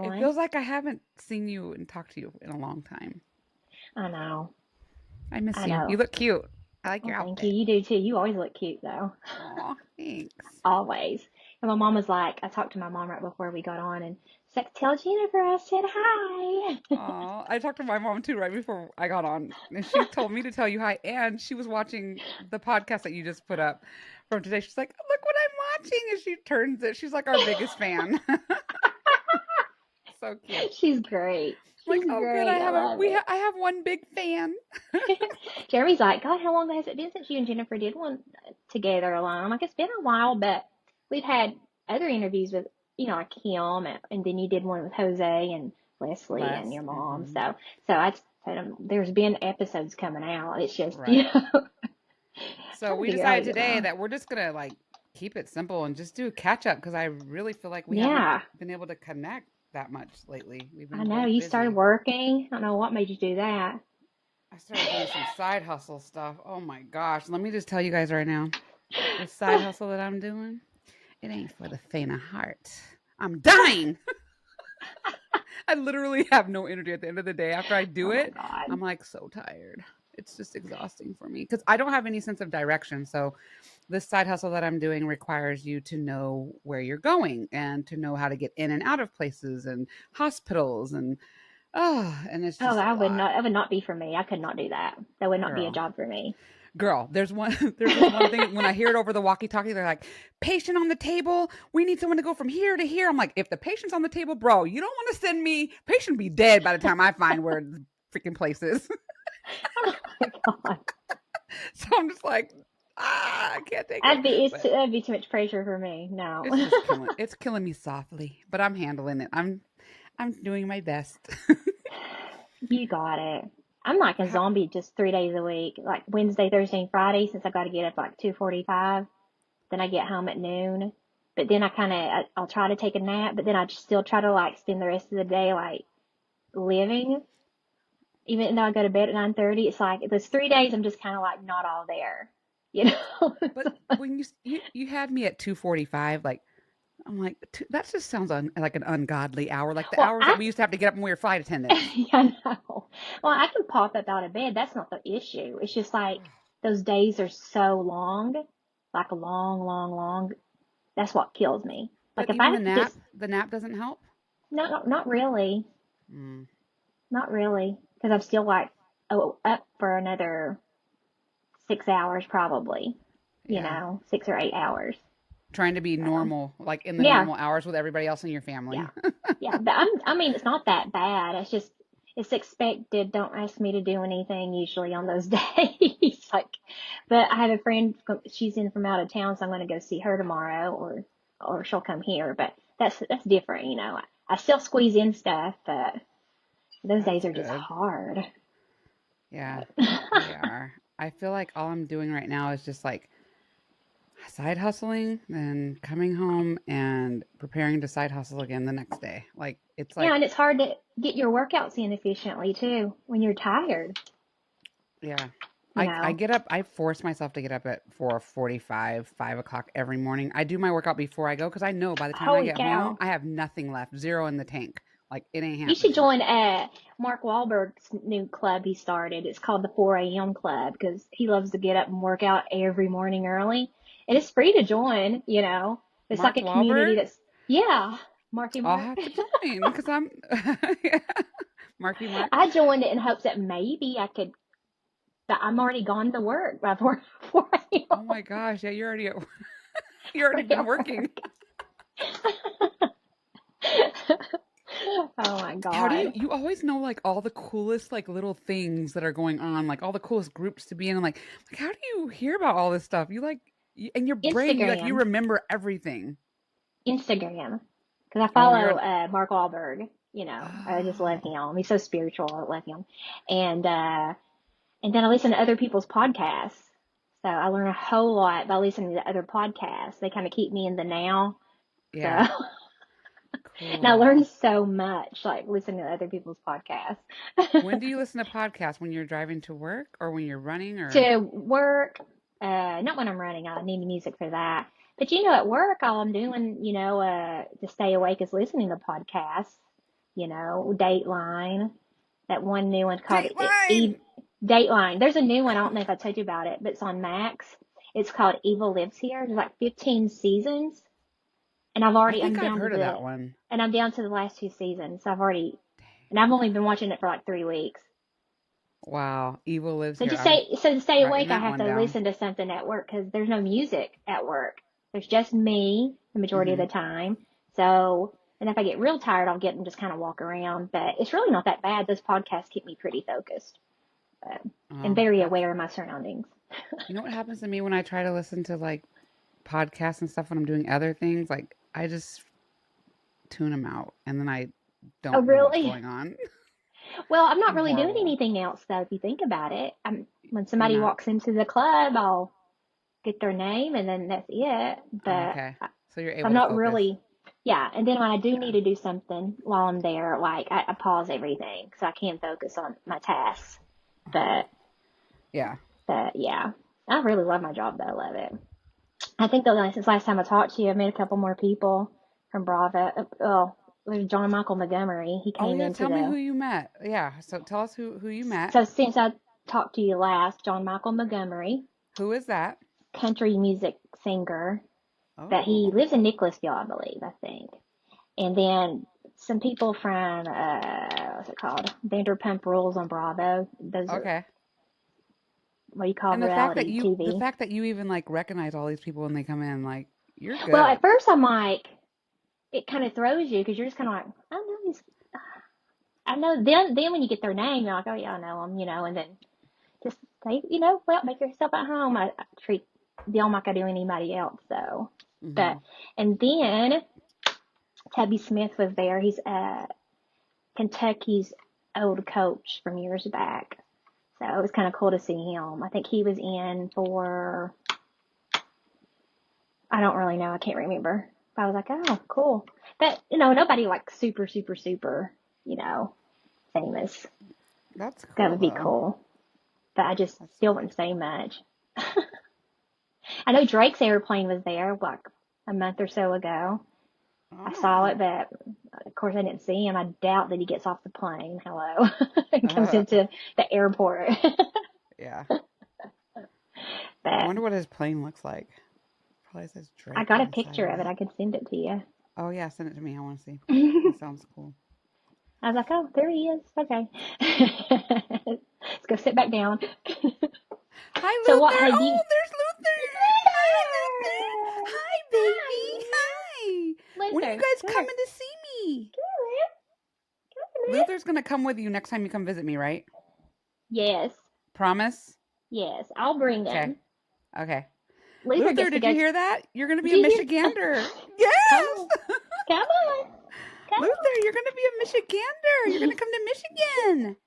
It everyone. feels like I haven't seen you and talked to you in a long time. I know. I miss I you. You know. look cute. I like Well, your thank you. outfit. You do too. You always look cute though. Aw, thanks. Always. And my mom was like, I talked to my mom right before we got on and said, tell Jennifer I said hi. Aw, I talked to my mom too right before I got on, and she told me to tell you hi. And she was watching the podcast that you just put up from today. She's like, "Look what I'm watching!" And she turns it. She's like our biggest fan. So cute. She's great. I'm like, She's oh, good. great. I love it. I have one big fan. Jeremy's like, God, how long has it been since you and Jennifer did one together alone? I'm like, it's been a while, but we've had other interviews with, like him, and then you did one with Jose and Leslie and Less. your mom. Hmm. So I told him there's been episodes coming out. It's just, Right. So trying to we figure out how to decided get today my, that we're just gonna like keep it simple and just do a catch up because I really feel like we haven't yeah, been able to connect that much lately. We've I been know both you started busy. working. I don't know what made you do that. I started doing some side hustle stuff. Oh my gosh. Let me just tell you guys right now. This side hustle that I'm doing, it ain't for the faint of heart. I'm dying. I literally have no energy at the end of the day. After I do Oh my it, God. I'm like so tired. It's just exhausting for me because I don't have any sense of direction. So, this side hustle that I'm doing requires you to know where you're going and to know how to get in and out of places and hospitals and it's Oh, just a lot. that would not be for me. I could not do that. That would not be a Girl, job for me. girl, there's one there's this one thing when I hear it over the walkie-talkie, they're like, patient on the table, we need someone to go from here to here. I'm like, if the patient's on the table, bro, you don't want to send me patient be dead by the time I find where the freaking place is. Oh my God. So I'm just like, I can't take it. But That'd be too much pressure for me. No. it's killing me softly, but I'm handling it. I'm doing my best. You got it. I'm like a How, zombie just 3 days a week, like Wednesday, Thursday, and Friday, since I got to get up like 2:45. Then I get home at noon. But then I'll try to take a nap, but then I just still try to like spend the rest of the day like living. Even though I go to bed at 9:30, it's like those 3 days I'm just kind of like not all there, you know? but when you had me at 2:45, like I'm like that just sounds like an ungodly hour, like the Well, hours that we used to have to get up when we were flight attendants. yeah, I know. Well, I can pop up out of bed. That's not the issue. It's just like those days are so long, like long, long, long. That's what kills me. Like But if even I just, the nap doesn't help. not really, Mm, not really, because I'm still like, up for another 6 hours probably, yeah, 6 or 8 hours. trying to be So normal, like in the yeah, normal hours with everybody else in your yeah, family. yeah. But I mean, it's not that bad. It's just, it's expected. Don't ask me to do anything usually on those days. Like, but I have a friend, she's in from out of town, so I'm going to go see her tomorrow, or she'll come here. But that's different. I still squeeze in stuff, but those days That's are just good. hard. Yeah, But they are. I feel like all I'm doing right now is just like side hustling, then coming home and preparing to side hustle again the next day. Like it's yeah, like, and it's hard to get your workouts in efficiently too when you're tired. yeah. You I know. get up. I force myself to get up at 4:45, 5 o'clock every morning. I do my workout before I go because I know by the time I Holy get home, cow. I have nothing left, zero in the tank. Like it ain't You should happening. join Mark Wahlberg's new club he started. It's called the 4 a.m. Club because he loves to get up and work out every morning early. And it's free to join. It's like Mark a community Wahlberg, that's, yeah, Marky I'll Mark. have to join because I'm yeah. Marky Mark. I joined it in hopes that maybe I could, but I'm already gone to work by 4 Oh a.m. my gosh, yeah, you're already you already been at working. work. Oh my How do God. you always know like all the coolest like little things that are going on, like all the coolest groups to be in, and like how do you hear about all this stuff? You like in your brain, you Instagram. remember everything. Instagram. Because I Oh, follow Mark Wahlberg. I just love oh, him. He's so spiritual. I love him. And then I listen to other people's podcasts. So I learn a whole lot by listening to other podcasts. They kind of keep me in the now. So yeah, and I learn cool. so much like listening to other people's podcasts. When do you listen to podcasts? When you're driving to work or when you're running or? To work, not when I'm running. I need music for that. But at work, all I'm doing, to stay awake is listening to podcasts. Dateline. That one new one called Dateline. Dateline. There's a new one. I don't know if I told you about it, but it's on Max. It's called Evil Lives Here. There's like 15 seasons, and I think I've heard of that one. I'm down to the last 2 seasons. So I've only been watching it for like 3 weeks. Wow, Evil Lives So Here. to stay Writing awake, I that have one to down. listen to something at work because there's no music at work. There's just me the majority of Mm-hmm. the time. So, and if I get real tired, I'll get and just kind of walk around. But it's really not that bad. Those podcasts keep me pretty focused, and Oh, very that's. aware of my surroundings. You know what happens to me when I try to listen to like podcasts and stuff when I'm doing other things? Like I just tune them out, and then I Oh, don't know what's really? going on. Well, I'm not I'm really doing horrible. anything else though. If you think about it, when You're somebody not. walks into the club, I'll get their name and then that's it. Oh, But okay. So you're I'm able to not focus. really, yeah. And then when I do Yeah. need to do something while I'm there, like I pause everything so I can focus on my tasks. But, Yeah. but yeah, I really love my job though. I love it. I think though, since last time I talked to you, I met a couple more people from Bravo. Oh, there's John Michael Montgomery. He Oh came yeah. into Tell me who the, you met. Yeah. So tell us who you met. so since I talked to you last, John Michael Montgomery, Who is that? country music singer, that he Oh. lives in Nicholasville, I believe, I think. And then some people from what's it called? Vanderpump Rules on Bravo. Those are Okay. what you call And reality the TV. fact that you even like recognize all these people when they come in, like you're Well, at good. first I'm like, it kind of throws you because you're just kind of like, I know these, I know. Then when you get their name, you're like, oh yeah, I know them, and then just say, well, make yourself at home. I treat them like I do anybody else. So, Hmm. but and then Tubby Smith was there. He's Kentucky's old coach from years back. So it was kind of cool to see him. I think he was in for, I don't really know. I can't remember. But I was like, oh, cool. But, nobody like super, super, super, you know, famous. That's That cool would be though. cool. But I just That's still super wouldn't say cool. much. I know Drake's airplane was there like a month or so ago. I saw Oh. it, but of course I didn't see him. I doubt that he gets off the plane. Hello. And comes Uh, into the airport. yeah. I But wonder what his plane looks like. Probably says I Drake got a inside picture of of it. it. I could send it to you. Oh yeah, send it to me. I want to see. That I sounds cool. was like, oh, there he is. Okay. Let's go sit back down. Hi So what Luther. have you? Oh, there's Luther. Hi Luther. Hi baby. Hi. When are you Luther, guys come here. coming to see me? Come here. Come here. Luther's gonna come with you next time you come visit me, right? Yes. Promise? Yes. I'll bring Okay. him. Okay. Luther Luther, gets to did you go. hear that? You're gonna be a Did you hear? Michigander. Come Yes. on. Come on. Luther, Come you're gonna be a Michigander. You're on. gonna come to Michigan.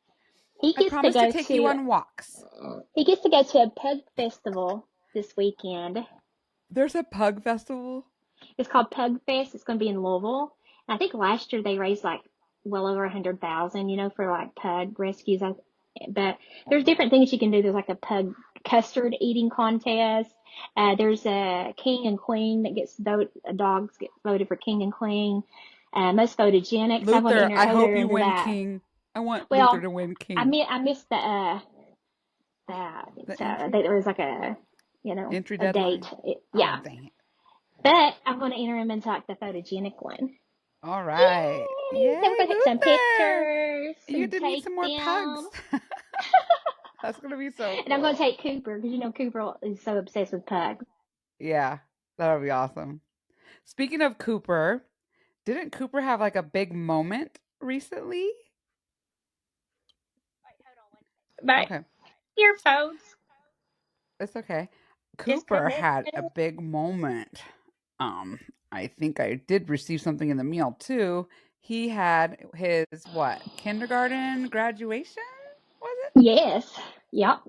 He I gets to promise to go take you to on walks. he gets to go to a pug festival this weekend. There's a pug festival. It's called Pug Fest. It's going to be in Louisville. And I think last year they raised like well over 100,000, for like pug rescues. But there's different things you can do. There's like a pug custard eating contest. There's a king and queen that gets vote. Dogs get voted for king and queen. Most photogenic. So I want to Luther, I enter hope you into win that. King. I want Luther Well, to win I King. mean, I missed the The that entry there was like entry a date. deadline. Oh Yeah, dang it. but I'm going to enter him into like the photogenic one. All right. Yay! Then we're Yay, gonna take some Luther. pictures You get and to meet take some more pugs. them. That's gonna be so And I'm gonna cool. take Cooper because Cooper is so obsessed with pugs. Yeah, that'll be awesome. Speaking of Cooper, didn't Cooper have like a big moment recently? My Okay, earphones it's okay. Cooper had a disconnected. big moment. Um, I think I did receive something in the mail too. He had his what, kindergarten graduation? Was it? Yes. Yep.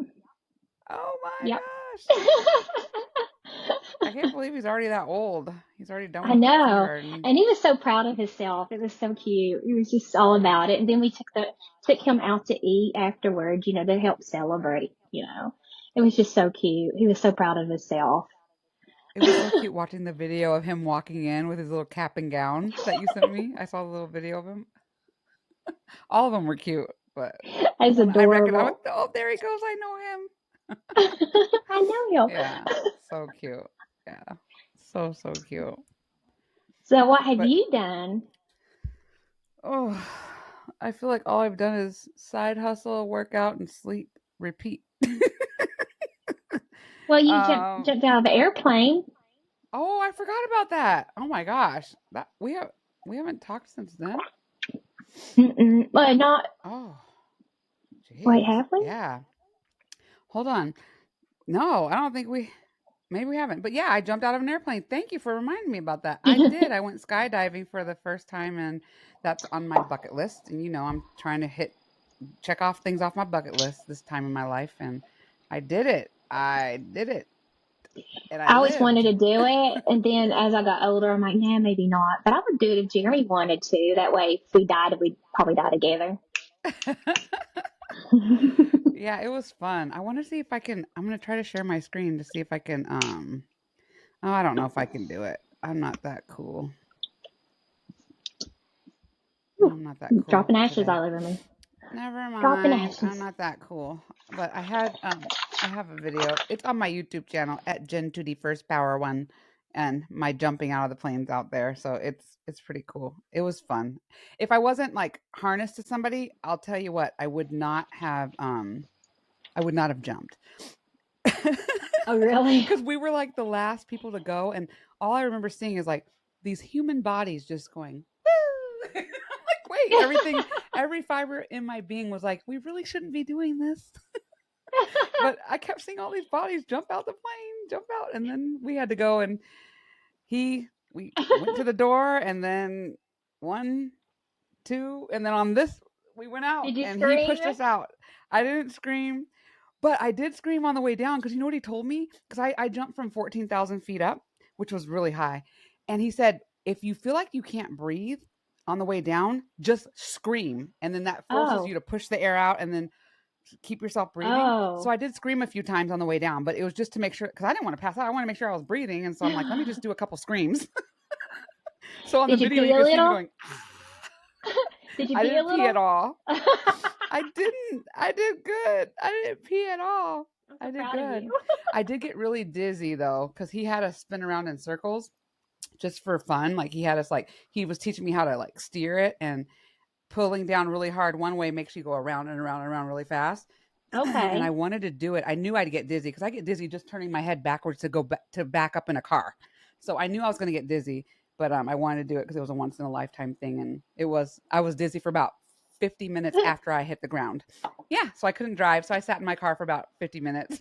Oh my Yep. gosh. I can't believe he's already that old. He's already done I with know. kindergarten. And he was so proud of himself. It was so cute. He was just all about it. And then we took him out to eat afterwards, to help celebrate. It was just so cute. He was so proud of himself. It was so cute watching the video of him walking in with his little cap and gown that you sent me. I saw the little video of him. All of them were cute, but the That's one I reckon I would. adorable. Oh, there he goes. I know him. I know him. Yeah, so cute. Yeah, so cute. So what have But you done? oh, I feel like all I've done is side hustle, work out, and sleep. Repeat. Well, you um. jumped out of an airplane. Oh, I forgot about that. Oh my gosh, that we haven't talked since then. Mm-mm. Well, not. Oh, Wait, jeez. have we? Yeah. Hold on. No, I don't think we. Maybe we haven't. But yeah, I jumped out of an airplane. Thank you for reminding me about that. I did. I went skydiving for the first time, and that's on my bucket list. And I'm trying to check off things off my bucket list this time in my life, and I did it. I did it, and I I always wanted lived. to do it, and then as I got older, I'm like, nah, maybe not. But I would do it if Jeremy wanted to. That way, if we died, we'd probably die together. Yeah, it was fun. I want to see if I can. I'm gonna try to share my screen to see if I can. Oh, I don't know if I can do it. I'm not that cool. I'm not that cool Dropping ashes today. all over me. Never Dropping mind. I'm ashes. not that cool. But I have a video. It's on my YouTube channel at Gen 2D First Power One, and my jumping out of the planes out there. So it's pretty cool. It was fun. If I wasn't like harnessed to somebody, I'll tell you what, I would not have jumped. Oh, really? Because we were like the last people to go, and all I remember seeing is like these human bodies just going, woo! I'm like, wait, every fiber in my being was like, we really shouldn't be doing this. But I kept seeing all these bodies jump out the plane, jump out, and then we had to go, and we went to the door, and then one, two, and then on this we went out, Did you and he scream? pushed us out. I didn't scream, but I did scream on the way down because you know what he told me? Because I jumped from 14,000 feet up, which was really high. And he said, if you feel like you can't breathe on the way down, just scream. And then that forces you Oh, to push the air out and then keep yourself breathing. So oh. I did scream a few times on the way down, but it was just to make sure, because I didn't want to pass out. I want to make sure I was breathing. And so I'm like, let me just do a couple screams. So on the Did you video, pee you a can see me little? going, Did you I pee a didn't pee at little? all. I'm I didn't. I did good. I didn't pee at all. so I did proud of you. good. I did get really dizzy though, because he had us spin around in circles just for fun. Like he had us like he was teaching me how to like steer it, and pulling down really hard one way makes you go around and around and around really fast. And I Okay. wanted to do it. I knew I'd get dizzy because I get dizzy just turning my head backwards to back up in a car. So I knew I was going to get dizzy, but I wanted to do it because it was a once in a lifetime thing, and it was. I was dizzy for about 50 minutes after I hit the ground. Yeah, so I couldn't drive, so I sat in my car for about 50 minutes.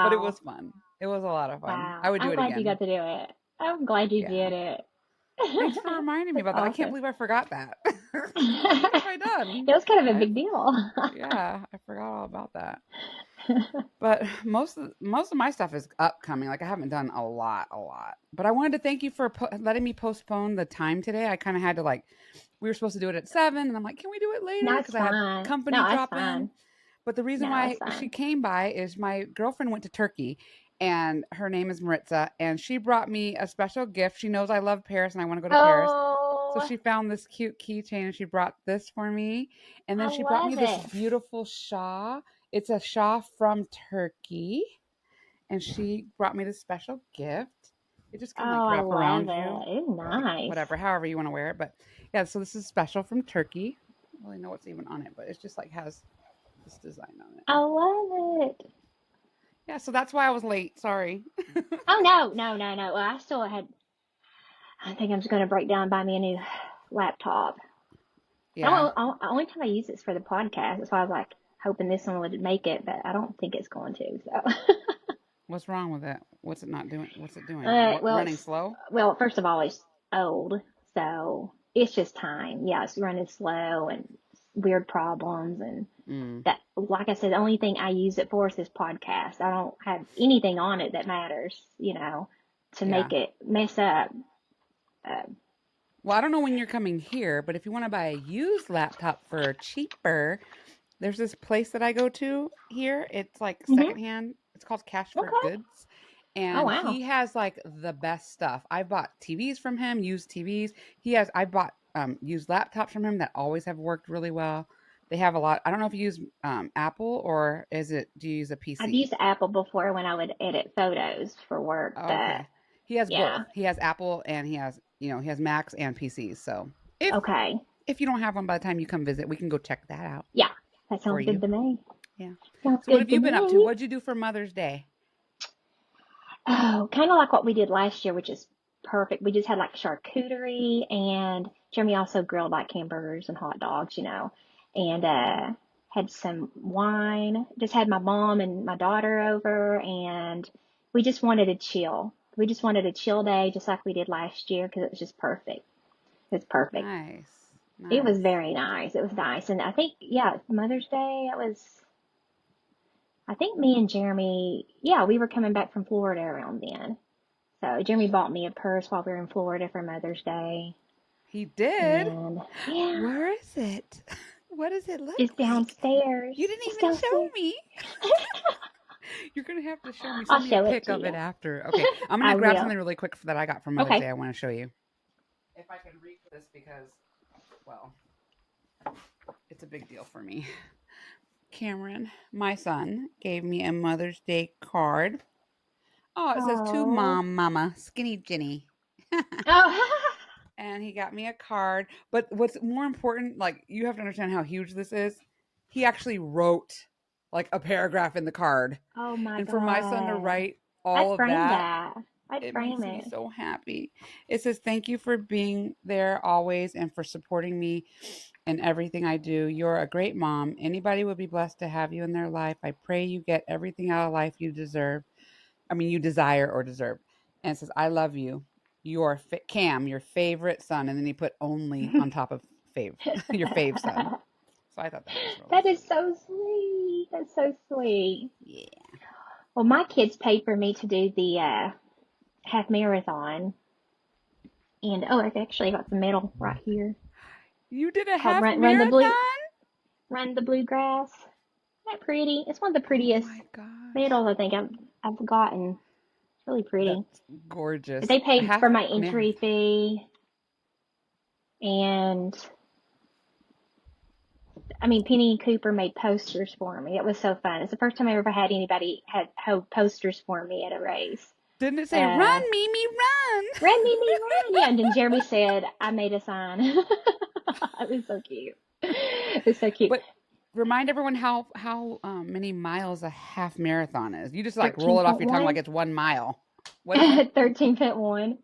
But it Wow. was fun. It was a lot of fun. I Wow. would do I'm it glad you again. got to do it. I'm glad you Yeah. did it. Thanks for reminding me That's about that. I can't awesome. believe I forgot that. What have I It done? was kind of a I big deal. Yeah, I forgot all about that. But most of my stuff is upcoming. Like I haven't done a lot. But I wanted to thank you for letting me postpone the time today. I kind of had to like, we were supposed to do it at 7, and I'm like, can we do it later? No, it's Because I had fine. company No, it's drop in. fine. But the reason No, it's why she fine. came by is my girlfriend went to Turkey, and her name is Maritza, and she brought me a special gift. She knows I love Paris and I want to go to Paris. So Oh, she found this cute keychain and she brought this for me. And then I she brought me love this it. beautiful shawl. It's a shawl from Turkey. And she brought me this special gift. It just Oh, can like I wrap love around you, it. It's like nice. whatever, however you want to wear it. But yeah, so this is special from Turkey. I don't really know what's even on it, but it's just like has this design on it. I love it. Yeah, so that's why I was late. Sorry. Oh no, no, no, no. Well, I still had. I think I'm just going to break down and buy me a new laptop. Yeah. Only time I use it's for the podcast. That's why I was like hoping this one would make it, but I don't think it's going to. So, What's wrong with it? What's it not doing? What's it doing? What, well, running slow? first of all, it's old, so it's just time. Yeah, it's running slow and weird problems and Mm, that. Like I said, the only thing I use it for is this podcast. I don't have anything on it that matters, to yeah. make it mess up. Uh, Well, I don't know when you're coming here, but if you want to buy a used laptop for cheaper, there's this place that I go to here. It's like hmm secondhand. It's called Cash for Okay. Goods. Oh And wow. he has like the best stuff. I bought TVs from him, used TVs. I bought used laptops from him that always have worked really well. They have a lot. I don't know if you use Apple or do you use a I've PC? used Apple before when I would edit photos for work, Oh, but okay. He has yeah. both. He has Apple and he has Macs and PCs. So if Okay. if you don't have one by the time you come visit, we can go check that out Yeah. That for sounds good you. to me. Yeah. Sounds So what good have to you been up to? me. What'd you do for Mother's Day? Oh, kind of like what we did last year, which is perfect. We just had like charcuterie, and Jeremy also grilled like hamburgers and hot dogs, and had some wine. Just had my mom and my daughter over, and we just wanted to chill. We just wanted a chill day, just like we did last year, because it was just perfect. It was perfect. Nice. It was Nice. very nice. It was nice, and I think yeah, Mother's Day. It was. I think me and Jeremy, yeah, we were coming back from Florida around then. So Jeremy bought me a purse while we were in Florida for Mother's Day. He did? And yeah, Where is it? What does it look it's like? downstairs. You didn't It's even show downstairs. me. You're gonna have to show me. I'll Send me a show it pic to of it you. after. Okay, I'm gonna I grab will. something really quick that I got for Mother's Okay. Day. I want to show you. If I can reach this because, well, it's a big deal for me. Cameron, my son, gave me a Mother's Day card. Oh, it says to Oh. Mama, Skinny Jenny. Oh. And he got me a card. But what's more important, like you have to understand how huge this is. He actually wrote like a paragraph in the card. Oh my And for my son to God. write I'd all of frame that, that. I'd it frame makes me it. so happy. It says, "Thank you for being there always and for supporting me in everything I do. You're a great mom. Anybody would be blessed to have you in their life. I pray you get everything out of life you deserve. I mean, you desire or deserve." And it says, "I love you. Cam, your favorite son." And then he put only on top of fave, your fave son. So I thought that was really That is sweet. so sweet. That's so sweet. Yeah. Well, my kids paid for me to do the half marathon. And oh, I've actually got the medal right here. You did a Called half Run marathon? the Bluegrass. Isn't that pretty? It's one of the Oh prettiest my gosh. medals I think I've gotten. It's really pretty. That's But gorgeous. they paid Half for my marathon. entry fee, and I mean Penny Cooper made posters for me. It was so fun. It's the first time I ever had anybody had hold posters for me at a race. Didn't it say Uh, run, Mimi, run? Run, Mimi, run! Yeah, and then Jeremy said I made a sign. It was so cute. It was so cute. But remind everyone how many miles a half marathon is. You just like roll Thirteen it off point your tongue like one. it's 1 mile. What is it? 13.1.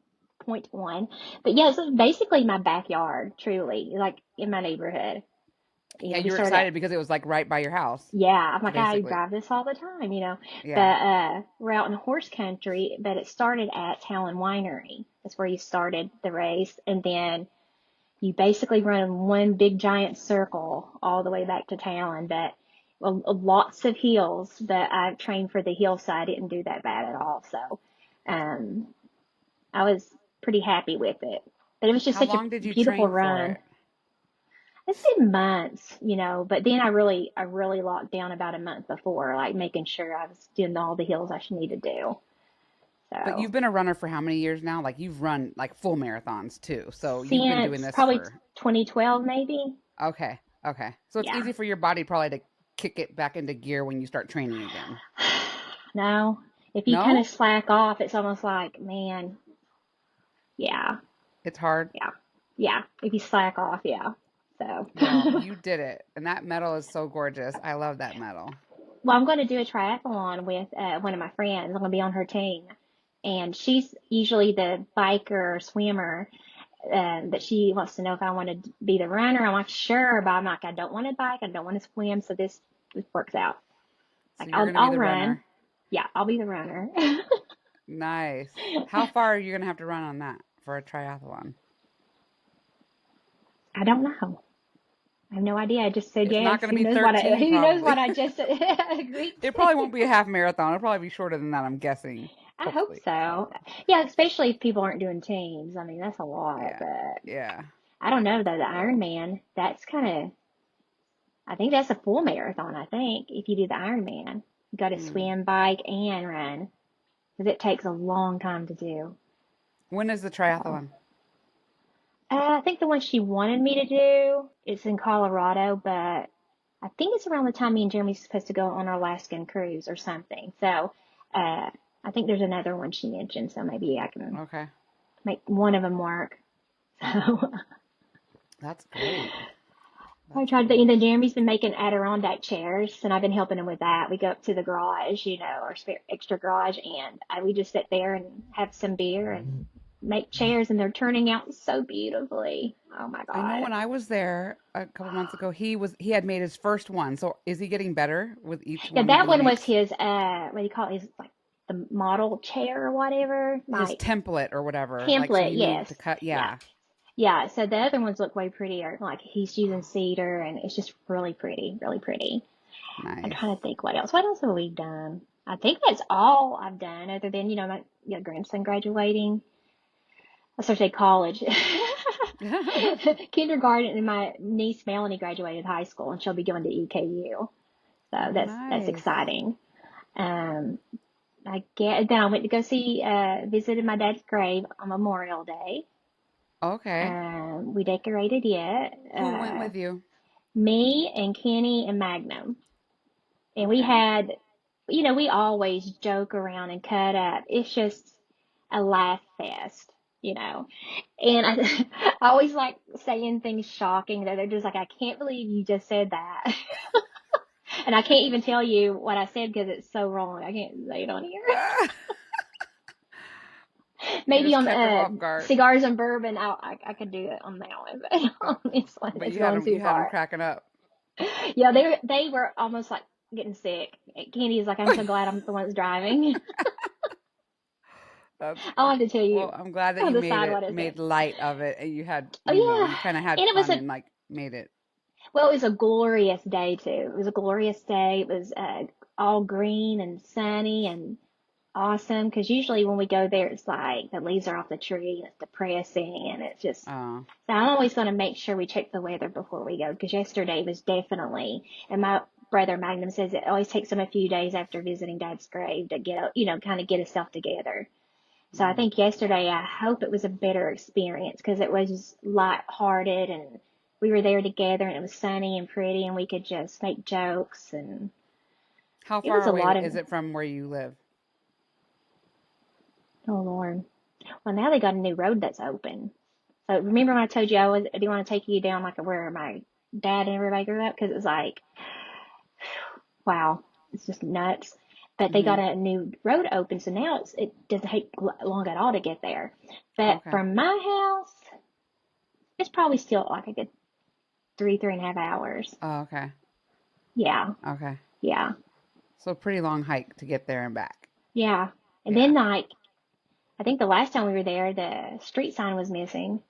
But yeah, so it's basically my backyard, truly, like in my neighborhood. Yeah, We you're started excited because it was like right by your house, yeah, I'm like, I basically. drive this all the time. But Yeah. we're out in horse country, but it started at Talon Winery. That's where you started the race. And then you basically run one big giant circle all the way back to Talon. But lots of hills, but I trained for the hillside. I didn't do that bad at all. So, um, I was pretty happy with it. But it was just How such a long did you beautiful train for run. it? It's been months, but then I really locked down about a month before, like making sure I was doing all the hills I should need to do. But So you've been a runner for how many years now? Like you've run like full marathons too. So you've been doing since this probably for 2012, maybe. okay. Okay. So it's Yeah. easy for your body probably to kick it back into gear when you start training again. No, if you kind No? of slack off, it's almost like, man, yeah, It's hard. yeah, yeah. If you slack off, yeah. So, Well, you did it. And that medal is so gorgeous. I love that medal. well, I'm going to do a triathlon with one of my friends. I'm going to be on her team, and she's usually the biker or swimmer. But she wants to know if I want to be the runner. I'm like, sure, but I'm like, I don't want to bike, I don't want to swim, so this works out. So Like, you're I'll going to be I'll the run. runner. Yeah, I'll be the runner. Nice. How far are you going to have to run on that for a triathlon? I don't know. I have no idea. I just said It's not yes. going to be 13 Who knows what probably. I just agreed It to? probably won't be a half marathon. It'll probably be shorter than that, I'm guessing. I hope Hopefully. so. Yeah, especially if people aren't doing teams. I mean, that's a lot, Yeah. but Yeah. I don't know though. The Ironman, that's kind of, I think that's a full marathon. I think if you do the Ironman, you got to Hmm. swim, bike, and run because it takes a long time to do. When is the So triathlon? I think the one she wanted me to do is in Colorado, but I think it's around the time me and Jeremy's supposed to go on our Alaskan cruise or something. So, I think there's another one she mentioned, so maybe I can Okay. make one of them work. So That's great. I That's tried to, great. Jeremy's been making Adirondack chairs, and I've been helping him with that. We go up to the garage, our spare extra garage, and we just sit there and have some beer and make chairs, and they're turning out so beautifuldo Oh my I know God. when I was there a couple months ago, he had made his first one. So is he getting better with each Yeah, one that that he one was makes? his, what do you call it? His, like, the model chair or whatever. His Like, template or whatever. Like so template, you need yes. to cut. Yeah. Yeah. Yeah, so the other ones look way prettier. Like, he's using cedar, and it's just really pretty, really pretty. I'm Nice. trying to think what else. What else have we done? I think that's all I've done, other than, my grandson graduating. I started to say college. Kindergarten, and my niece Melanie graduated high school, and she'll be going to EKU. So Oh, that's nice. exciting. Um, I get then I went to go see visited my dad's grave on Memorial Day. Okay. We decorated it. Who went with you? Me and Kenny and Magnum. And we Okay. had, we always joke around and cut up. It's just a laugh fest, you know. And I always like saying things shocking that they're just like, I can't believe you just said that. And I can't even tell you what I said because it's so wrong. I can't say it on here. You Maybe just on kept him off guard. cigars and bourbon, I could do it on that one, but Uh, on this one, but it's going you too had him far. cracking up. Yeah, they were almost like getting sick. Candy is like, I'm so glad I'm the one that's driving. That's I'll have to tell well, you I'm glad that on you the side what I said. made light of it and you had, Oh you kind of yeah, had and it was fun a and like made it. well, it was a glorious day too. It was a glorious day. It was all green and sunny and awesome. Because usually when we go there, it's like the leaves are off the tree and it's depressing and it's just. Oh, So I'm always going to make sure we check the weather before we go. Because yesterday was definitely, and my brother Magnum says it always takes him a few days after visiting Dad's grave to get, kind of get himself together. So I mm. think yesterday, I hope it was a better experience because it was light-hearted and we were there together and it was sunny and pretty and we could just make jokes and How it far was a away lot of, is it from where you live? oh Lord. Well, now they got a new road that's open. So remember when I told you I didn't want to take you down like where my dad and everybody grew up because it was like, wow, it's just nuts. But they Mm-hmm. got a new road open, so now it doesn't take long at all to get there. But Okay. from my house, it's probably still like a good 3.5 hours. Oh, okay. Yeah, Okay. yeah, So pretty long hike to get there and back. yeah. And Yeah. then like I think the last time we were there, the street sign was missing,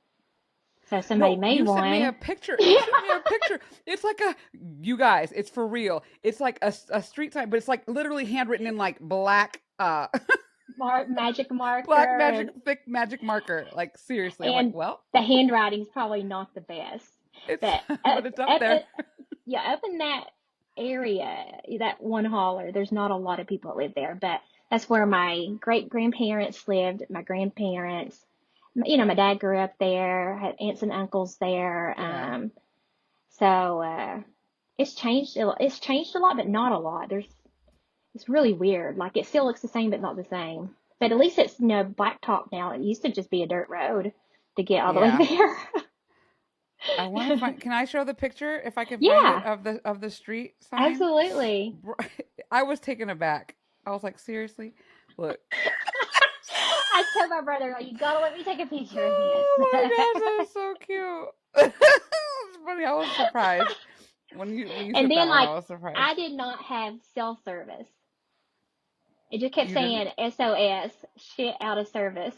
so somebody No, made you sent me a one. picture. You sent me a picture. It's like you guys, it's for real. It's like a street sign, but it's like literally handwritten in like black, Magic black marker, magic, thick magic marker. Like seriously, I'm like, and well, the handwriting's probably not the best. it's, But but it's up there. yeah, up in that area, that one holler, there's not a lot of people that live there, but that's where my great grandparents lived, my grandparents. My dad grew up there, had aunts and uncles there. Yeah. So it's changed. It's changed a lot, but not a lot. It's really weird. Like it still looks the same, but not the same. But at least it's blacktop now. It used to just be a dirt road to get all the way Yeah. there. I want to find. Can I show the picture if I can find it Yeah, of the street sign? absolutely. I was taken aback. I was like, seriously? Look. I told my brother, like, you gotta let me take a picture of Oh my gosh, that this. was so cute. It's funny. I was surprised when you And said then, that one. like, I was surprised. I did not have cell service. It just kept You didn't. saying SOS, shit out of service.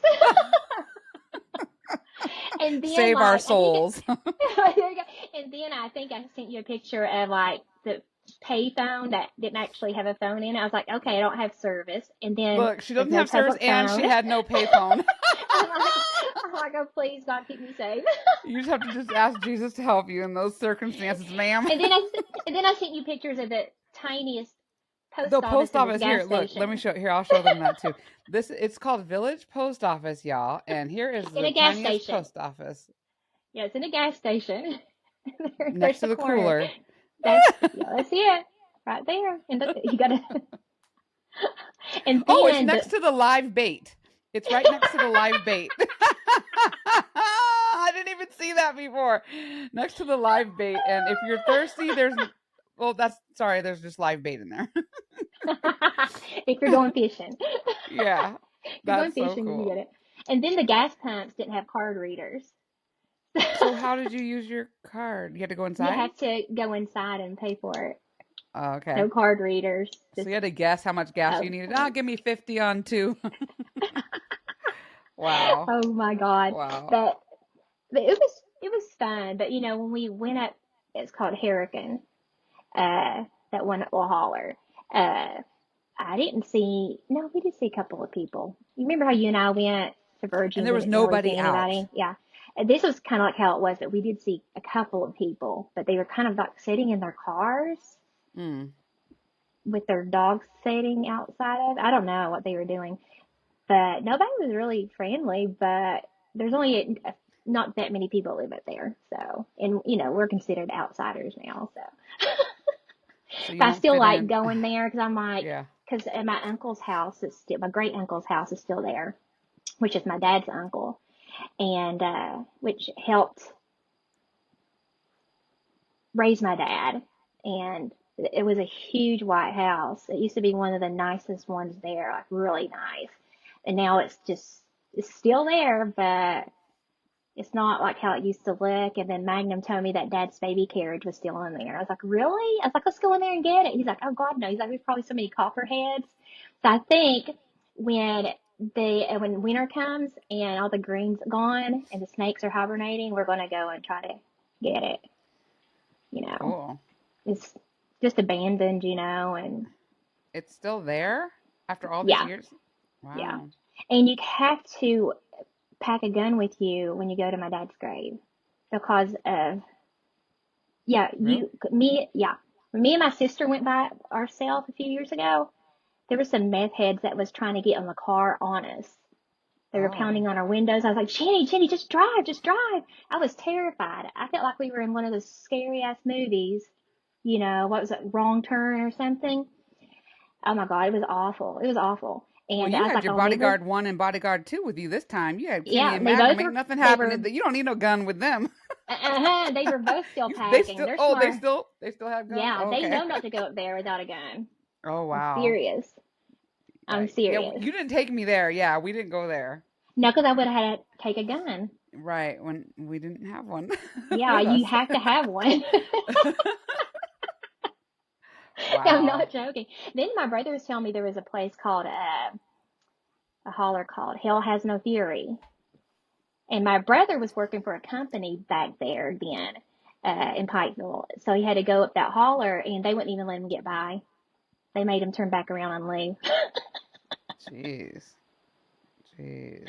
And then, Save our like, I think, souls. there you go. And then I think I sent you a picture of, like, the pay phone that didn't actually have a phone in it. I was like, okay, I don't have service. And then Look, she there's doesn't no have service public and phone. she had no payphone. I'm like, oh, please, God, keep me safe. You just have to just ask Jesus to help you in those circumstances, ma'am. And then I sent you pictures of the tiniest The post office post in this office gas here. Look, let me station. show. Here, I'll show them that too. It's called Village Post Office, y'all. And here is In the a gas tiniest station. post office. Yeah, it's in a gas station. Next There's to the the corner. cooler. That's it. Right there. And you gotta and Oh, it's then next to the live bait. It's right next to the live bait. I didn't even see that before. Next to the live bait. And if you're thirsty, well, there's just live bait in there. if you're going fishing. Yeah, If you're going that's so fishing, you can cool. get it. And then the gas pumps didn't have card readers. So, how did you use your card? You had to go You inside? have to go inside and pay for it. Oh, okay. No card readers. So, Just you had to guess how much gas you needed. Oh, points. give me 50 on two. Wow. Oh my God. Wow. But it was fun. But when we went up, it's called Hurricane, that one at La Holler. Uh, I didn't see. No, we did see a couple of people. You remember how you and I went to And Virgins there and was didn't really nobody see out. anybody? Yeah. And this was kind of like how it was, but we did see a couple of people, but they were kind of like sitting in their cars Mm. with their dogs sitting outside of. I don't know what they were doing, but nobody was really friendly. But there's only not that many people live up there, so and we're considered outsiders now, so. So, you But I don't still fit like in. going there because I'm like, Yeah. because my uncle's house is still, my great uncle's house is still there, which is my dad's uncle, and which helped raise my dad. And it was a huge white house. It used to be one of the nicest ones there, like really nice. And now it's still there, but it's not like how it used to look. And then Magnum told me that dad's baby carriage was still in there. I was like, really? I was like, let's go in there and get it. He's like, oh God, no. He's like, there's probably so many copperheads. So I think when when winter comes and all the green's gone and the snakes are hibernating, we're gonna go and try to get it. You know, Cool. it's just abandoned, and It's still there after all these yeah, years? yeah. Wow. And you have to pack a gun with you when you go to my dad's grave because of yeah, Really? yeah. When me and my sister went by ourselves a few years ago, there were some meth heads that was trying to get on the car on us. They were Oh. pounding on our windows. I was like, Jenny, just drive, just drive. I was terrified. I felt like we were in one of those scary ass movies. What was it, Wrong Turn or something? Oh my God, it was awful. It was awful. Well, And you I was had like, your I'll never, bodyguard 1 and bodyguard 2 with you this time. You had Kenny yeah, and and they Magnum. both Ain't were, nothing they were, happening. You don't need no gun with them. they were both still They packing. still They're oh, smart. they still have guns? Yeah, Oh, they okay. know not to go up there without a gun. Oh, I'm wow. serious. I'm Yikes. Yeah, serious. you didn't take me there. Yeah, we didn't go there. No, because I would have had to take a gun. Right, when we didn't have one Yeah, with you us. have to have one. I'm Wow. not joking. Then my brother was telling me there was a place called a holler called Hell Has No Fury, and my brother was working for a company back there then in Pikeville, so he had to go up that holler, and they wouldn't even let him get by. They made him turn back around and leave. Jeez. Jeez.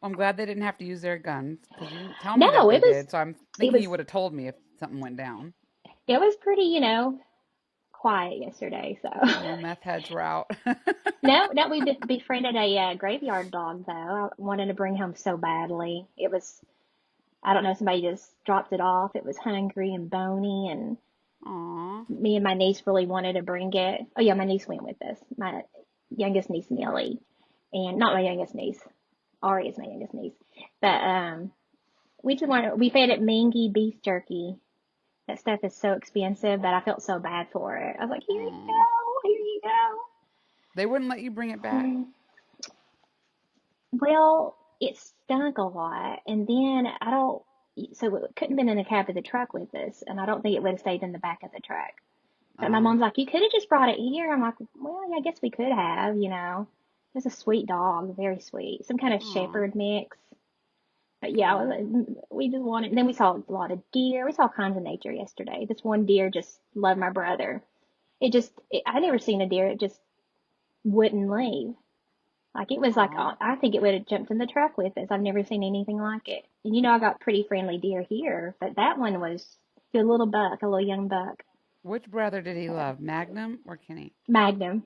Well, I'm glad they didn't have to use their guns because you didn't tell me that No, they did. So I'm it thinking you was would have told me if something went down. it was pretty, quiet yesterday. So No meth heads were out. no, we befriended a graveyard dog though. I wanted to bring home so badly. It was I don't know, somebody just dropped it off. It was hungry and bony, and Aw. me and my niece really wanted to bring it. Oh yeah, my niece went with us. My youngest niece, Millie, and not my youngest niece. Ari is my youngest niece. But we fed it mangy beef jerky. That stuff is so expensive, but I felt so bad for it. I was like, here you Aw. go, here you They wouldn't let you bring it back? go. Well, it stunk a lot, and then I don't. So it couldn't have been in the cab of the truck with us, and I don't think it would have stayed in the back of the truck. But my Oh. mom's like, you could have just brought it here. I'm like, well, yeah, I guess we could have. It's a sweet dog, very sweet, some kind of Aw. shepherd mix. But yeah, Aw. we just wanted. And then we saw a lot of deer. We saw all kinds of nature yesterday. This one deer just loved my brother. I never seen a deer. It just wouldn't leave. Like it was like Aw. I think it would have jumped in the truck with us. I've never seen anything like it. And I got pretty friendly deer here, but that one was a little buck, a little young buck. Which brother did he love, Magnum or Kenny? Magnum.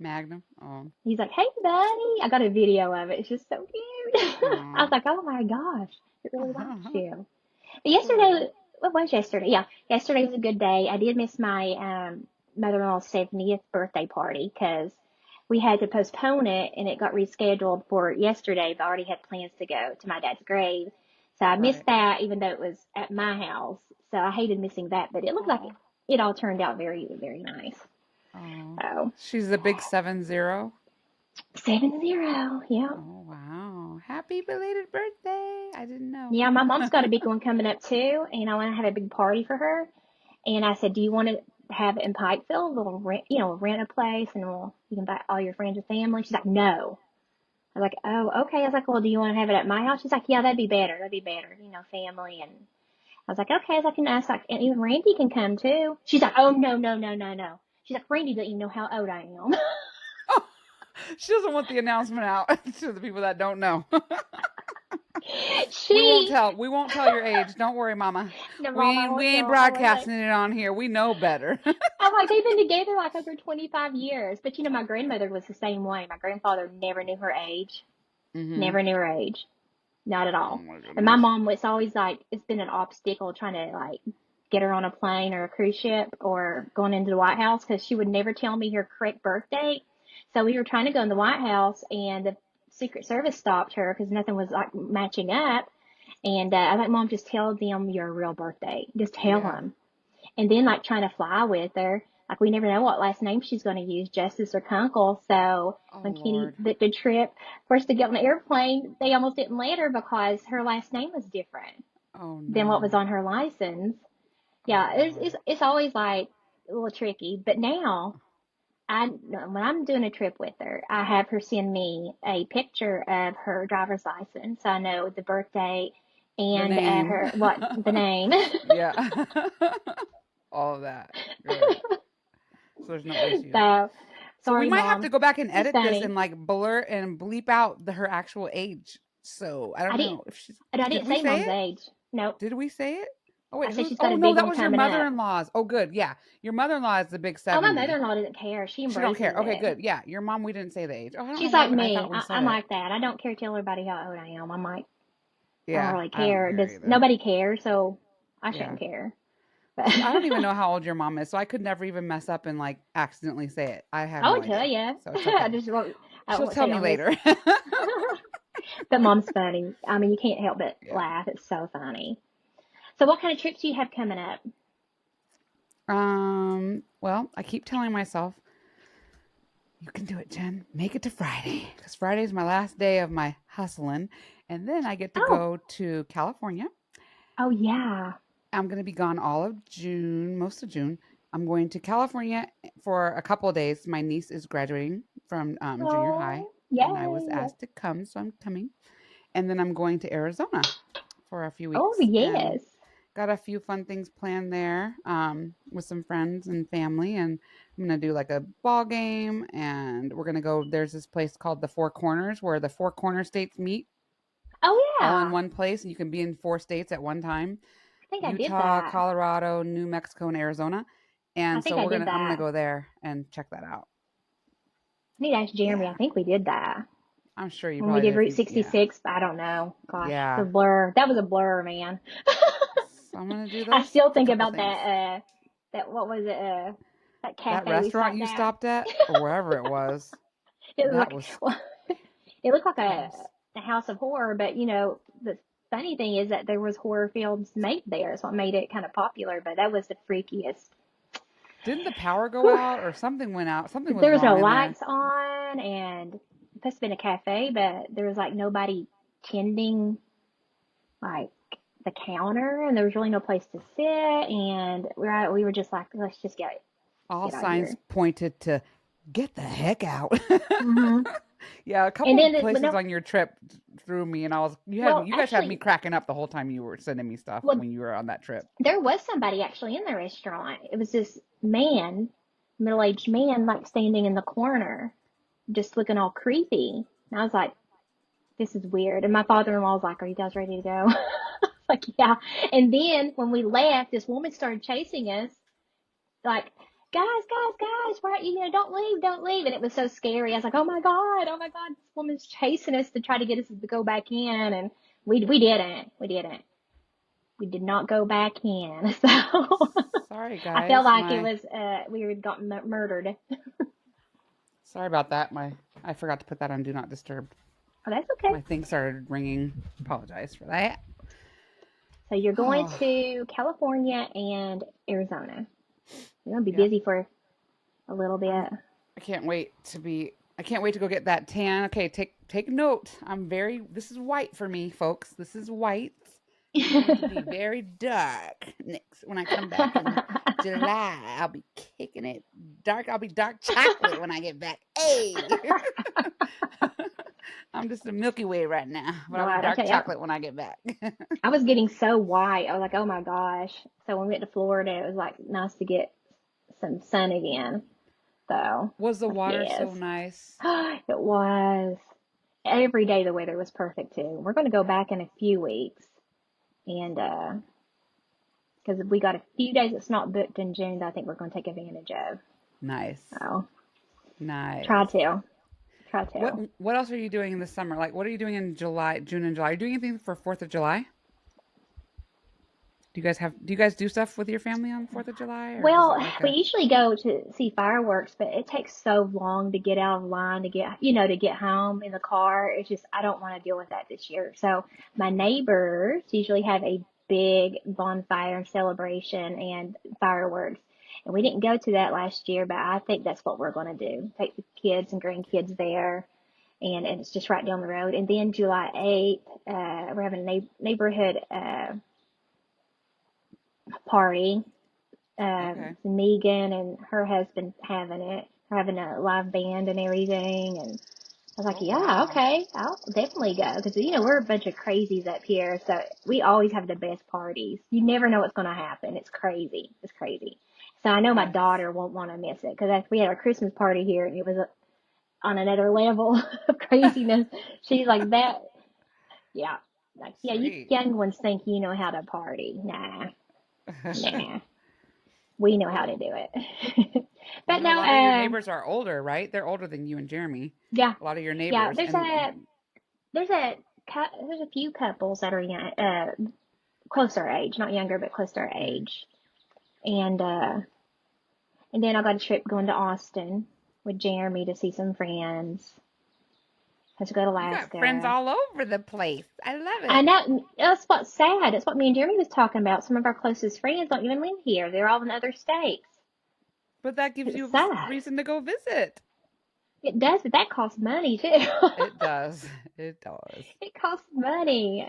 Magnum. Oh. He's like, "Hey, buddy." I got a video of it. It's just so cute. I Aw. was like, "Oh my gosh, it really likes you." But yesterday, Cool. what was yesterday? Yeah, yesterday was a good day. I did miss my mother-in-law's 70th birthday party because we had to postpone it and it got rescheduled for yesterday, but I already had plans to go to my dad's grave. So I missed Right. that even though it was at my house. So I hated missing that, but it looked like Oh. it all turned out very, very nice. Oh. So She's the big 7-0. 7-0, yeah. Oh, wow. Happy belated birthday. I didn't know. Yeah, my mom's got a big one coming up too, and I want to have a big party for her. And I said, "Do you want to have it in Pikeville? We'll rent a place, and you can invite all your friends and family." She's like, "No." I was like, "Oh, okay." I was like, "Well, do you want to have it at my house?" She's like, "Yeah, that'd be better. That'd be better. Family." And I was like, "Okay." I was like, "And ask like, and even Randy can come too." She's like, "Oh, no, no, no, no, no." She's like, "Randy doesn't even know how old I am." Oh, she doesn't want the announcement out to the people that don't know. We won't she, tell. We won't tell your age. Don't worry, Mama. no, We mom, I ain't we won't ain't tell. I was like, broadcasting it on here. We know better. I'm like, they've been together like over 25 years. But my grandmother was the same way. My grandfather never knew her age. Mhm. Never knew her age. Not at Oh all. my And my goodness. mom was always like, it's been an obstacle trying to like get her on a plane or a cruise ship or going into the White House because she would never tell me her correct birth date. So we were trying to go in the White House and the Secret Service stopped her because nothing was like matching up. And I was like, Mom, just tell them your real birth date. Just tell Yeah. them. And then like trying to fly with her, like we never know what last name she's going to use, Justice or Kunkel. So Oh when Kenny Lord. booked the trip for us to get on the airplane, they almost didn't let her because her last name was different Oh than what was no. on her license. Oh Yeah, Lord. it's always like a little tricky. But now when I'm doing a trip with her, I have her send me a picture of her driver's license. So I know the birth date The and name. her what the name. Yeah. All of that. Good. So there's no issue. So So we sorry, might have to Mom. go back and She's edit this funny. and like blur and bleep out her actual age. So I don't I didn't, know if she's. and I Did didn't we say say Mom's it? age. Nope. Did we say it? Oh wait, I said who's? she's got Oh a no, big that one was your coming up. mother-in-law's. Oh good, yeah. Your mother-in-law is the big Oh, my 70. mother-in-law doesn't care. She She don't embraces care. Okay, it. good. Yeah, your mom. We didn't say the age. Oh, I don't know She's like why I me. thought we said I'm it. like that. I don't care to tell everybody how old I am. I'm like, I don't Yeah, really I don't care. care Does either. nobody care? So I Yeah. shouldn't care. But See, I don't even know how old your mom is, so I could never even mess up and like accidentally say it. I have I no would tell idea. you. So it's okay. I She'll won't tell say it me on this. later. But Mom's funny. I mean, you can't help but Yeah. laugh. It's so funny. So what kind of trips do you have coming up? Well, I keep telling myself, you can do it, Jen. Make it to Friday. Because Friday is my last day of my hustling. And then I get to Oh, go to California. oh yeah. I'm going to be gone all of June, most of June. I'm going to California for a couple of days. My niece is graduating from junior high, Oh, and I was yay. asked to come, so I'm coming. And then I'm going to Arizona for a few Oh, weeks and yes. got a few fun things planned there with some friends and family. And I'm going to do like a ball game, and we're going to go. There's this place called the Four Corners where the four corner states meet Oh, all in yeah. one place, and you can be in four states at one time. I think I did Utah, that. Colorado, New Mexico, and Arizona. I And think so I did I'm gonna that. go there and check that out. I need to ask Jeremy. I Yeah. think we did that. I'm sure you When we probably did did if Route you yeah. 66, I don't know. Gosh, the Yeah. blur. That was a blur, man. So I'm gonna do I those still a think couple about things. what was it, that That cafe we restaurant stopped you at? stopped at or wherever it was, It was that like, was well, it looked like that was a house of horror, but the funny thing is that there was horror films made there. That's what made it kind of popular, but that was the freakiest. didn't the power go Whew. out or something went out? Something was There was no wrong in there. lights on, and it must have been a cafe, but there was like nobody tending like the counter, and there was really no place to sit, and we were just like, let's just All get out of signs here. pointed to get the heck out. Hmm. Yeah, a And couple then of places no, on your trip threw me, and well, you guys had me actually, cracking up the whole time you were sending me stuff well, when you were on that trip. there was somebody actually in the restaurant. It was this man, middle-aged man, like standing in the corner, just looking all creepy. And I was like, this is weird. And my father-in-law was like, are you guys ready to go? Like, yeah. And then when we left, this woman started chasing us. Like, guys, why, don't leave. And it was so scary. I was like, oh my God, this woman's chasing us to try to get us to go back in. And we didn't. We did not go back in. So Sorry, I felt guys. like it was, we had gotten murdered. Sorry about that. I forgot to put that on Do Not Disturb. Oh, that's okay. My thing started ringing. Apologize for that. So you're going Oh, to California and Arizona. You're going to be yep. busy for a little bit. I can't wait to be. I can't wait to go get that tan. Okay, take note. This is white for me, folks. This is white. I'm going to be very dark next when I come back in July. I'll be kicking it dark. I'll be dark chocolate when I get back. Hey, I'm just a Milky Way right now, but I'll be Right, I dark tell you, chocolate when I get back. I was getting so white. I was like, oh my gosh. So when we went to Florida, it was like nice to get some sun again. So, Was the like, water yes. so nice? It was. Every day the weather was perfect too. We're going to go back in a few weeks. And, because we got a few days it's not booked in June that I think we're going to take advantage of. Nice, So, try nice. to. Try What to. what else are you doing in the summer? Like, what are you doing in July, June, and July? Are you doing anything for Fourth of July? Do you guys do stuff with your family on Fourth of July, or does Well, it like we a usually go to see fireworks, but it takes so long to get out of line to to get home in the car. It's just, I don't want to deal with that this year. So my neighbors usually have a big bonfire celebration and fireworks. And we didn't go to that last year, but I think that's what we're going to do. Take the kids and grandkids there. And it's just right down the road. And then July 8th, we're having a neighborhood, party. okay? Megan and her husband having it, having a live band and everything. And I was like, Oh yeah, wow, okay, I'll definitely go. Because, we're a bunch of crazies up here. So we always have the best parties. You never know what's going to happen. It's crazy. It's crazy. So I know my nice, daughter won't want to miss it. Because we had our Christmas party here and it was on another level of craziness. She's like, that, yeah. Like, yeah, you sweet. young ones think you know how to party. Nah. We know how to Cool. do it. I But know a no, lot of your neighbors are older, right? They're older than you and Jeremy. yeah, A lot of your yeah. neighbors, There's and a there's a there's a few couples that are young, close to our age, not younger, but close to our mhm. age. And then I got a trip going to Austin with Jeremy to see some friends. Had to go to You got friends Alaska. all over the place. I love I it. know that's what's sad. That's what me and Jeremy was talking about. Some of our closest friends don't even live here. They're all in other states. But that gives It's you sad. reason to go visit. It does, but that costs money too. It does. It does. It costs money.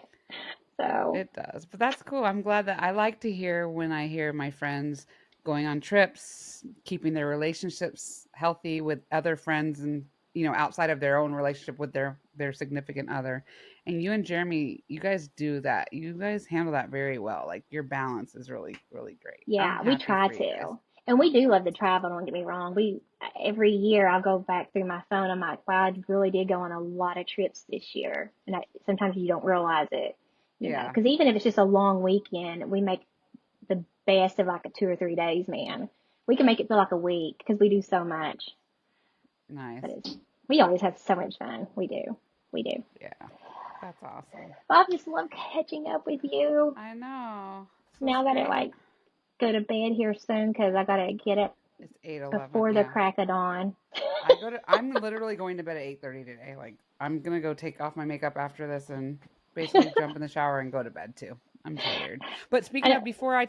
So, It does. But that's cool. I'm glad that I like to hear when I hear my friends going on trips, keeping their relationships healthy with other friends and outside of their own relationship with their significant other. And you and Jeremy, you guys do that. You guys handle that very well. Like your balance is really really great. I'm yeah, we happy try for you guys. to. And we do love to travel, don't get me wrong. Every year I'll go back through my phone. I'm like, wow, I really did go on a lot of trips this year. And sometimes you don't realize it, Yeah. because even if it's just a long weekend, we make the best of like a 2 or 3 days, man. We can make it feel like a week because we do so much. Nice. But we always have so much fun. We do. We do. Yeah. That's awesome. Well, I just love catching up with you. I know. This was Now I gotta great. like go to bed here soon because I gotta get up It's 8:11. before the Yeah. crack of dawn. I'm literally going to bed at 8:30 today. Like I'm going to go take off my makeup after this and basically jump in the shower and go to bed too. I'm tired. But I speaking know. of, before we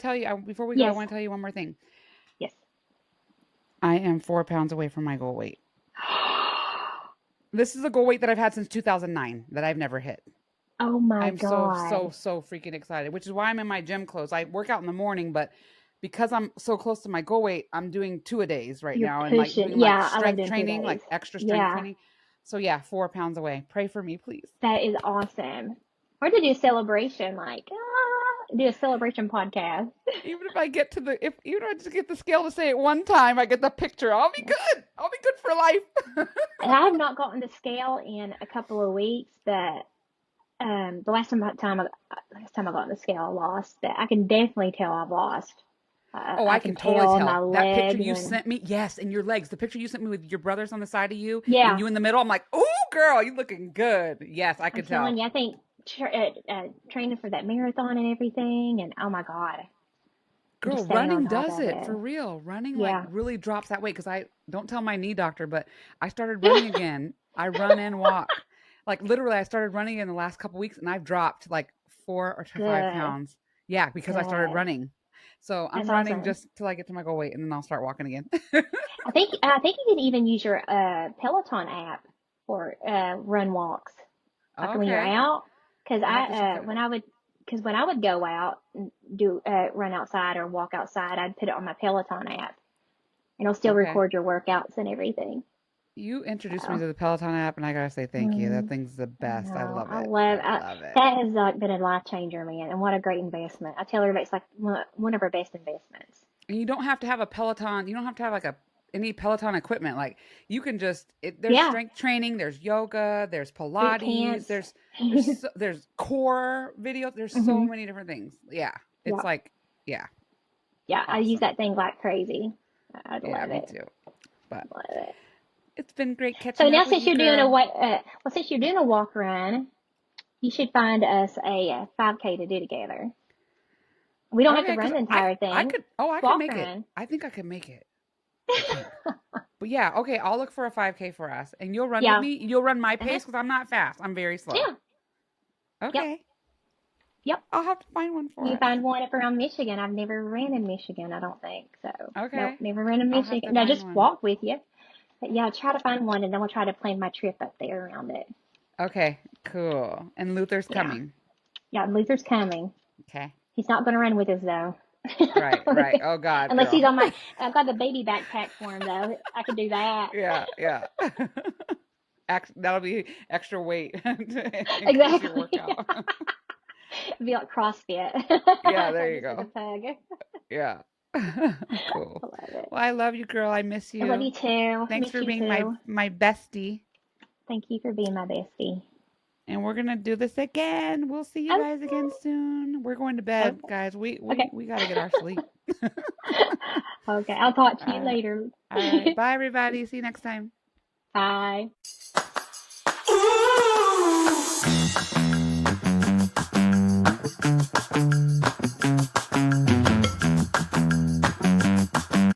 go, I Yes, want to tell you one more thing. yes. I am 4 pounds away from my goal weight. This is a goal weight that I've had since 2009 that I've never hit. Oh my I'm so God. so freaking excited, which is why I'm in my gym clothes. I work out in the morning, but because I'm so close to my goal weight, I'm doing 2-a-days right You're now and like pushing. doing like Yeah, I love strength doing two training, days. like extra strength Yeah, training. So yeah, 4 pounds away. Pray for me, please. that is awesome. Or to do a celebration, like, do a celebration podcast. Even if I get to the if even if I just get the scale to say it one time, I get the picture. I'll be Yeah. good. I'll be good for life. And I have not gotten the scale in a couple of weeks, but the last time I got on the scale, I lost. But I can definitely tell I've lost. Oh, I I can can totally tell my tell. That picture legs you and sent me, yes, and your legs. The picture you sent me with your brothers on the side of you and yeah, you in the middle. I'm like, oh, girl, you looking good. Yes, I I'm can telling tell. you, I think training for that marathon and everything, and oh my God, and Girl, just staying on running top does of it it. for real. Running like Yeah, really drops that weight because I don't tell my knee doctor, but I started running again. I run and walk. Like literally, I started running in the last couple weeks and I've dropped like 4 or 5 good, pounds. Yeah, because I started good. running. So I'm That's running awesome. just till I get to my goal weight and then I'll start walking again. I think you can even use your Peloton app for run walks, like when you're Okay. out. Because I have to check that out. when I would go out and do run outside or walk outside, I'd put it on my Peloton app, and it'll still Okay. record your workouts and everything. You introduced me So, to the Peloton app and I gotta say thank you. That mm, thing's the I best. I know love it. I love it. that has like been a life changer, man, and what a great investment. I tell everybody it's like one of our best investments. And you don't have to have a Peloton. You don't have to have like a any Peloton equipment. Like you can there's Yeah, strength training, there's yoga, there's boot Pilates, camps. there's core videos. There's so hmm many different things. Yeah, it's Yeah, like yeah, yeah, I use awesome. that thing like crazy. I Yeah, love me it. too. But Love it. it's been great So catching now up with since you, you're doing a girl. what, since you're doing a walk run, you should find us a 5K to do together. We don't have to Okay, run because the entire thing. I could Walk make it. run. I think I can make it. I think. But yeah, okay, I'll look for a 5K for us, and you'll run with Yeah. me. You'll run my Uh-huh. pace because I'm not fast. I'm very slow. Yeah. Yep. Okay, Yep. I'll have to find one for You us. find one up around Michigan. I've never ran in Michigan, I don't think. So, nope, Okay. never ran in I'll have Michigan. to No, find just one. walk with you. But yeah, try to find one and then we'll try to plan my trip up there around it. Okay, cool. And Luther's Yeah. coming. Yeah, Luther's coming. Okay. He's not going to run with us though. Right, right. Oh God, Unless he's girl. on my, I've got the baby backpack for him though. I could do that. Yeah, yeah. That'll be extra weight to increase your Exactly. workout. It'd be like CrossFit. Yeah, there you Just with a go. pug. Yeah. Cool. I love it. Well, I love you, girl. I miss I love you. you too. Thanks Miss for you being too. my bestie. Thank you for being my bestie. And we're gonna do this again. We'll see you Oh, guys again soon. We're going to bed, okay. guys. Okay. We gotta get our sleep. Okay. I'll talk to All you right. later. All right. Bye, everybody. See you next time. Bye.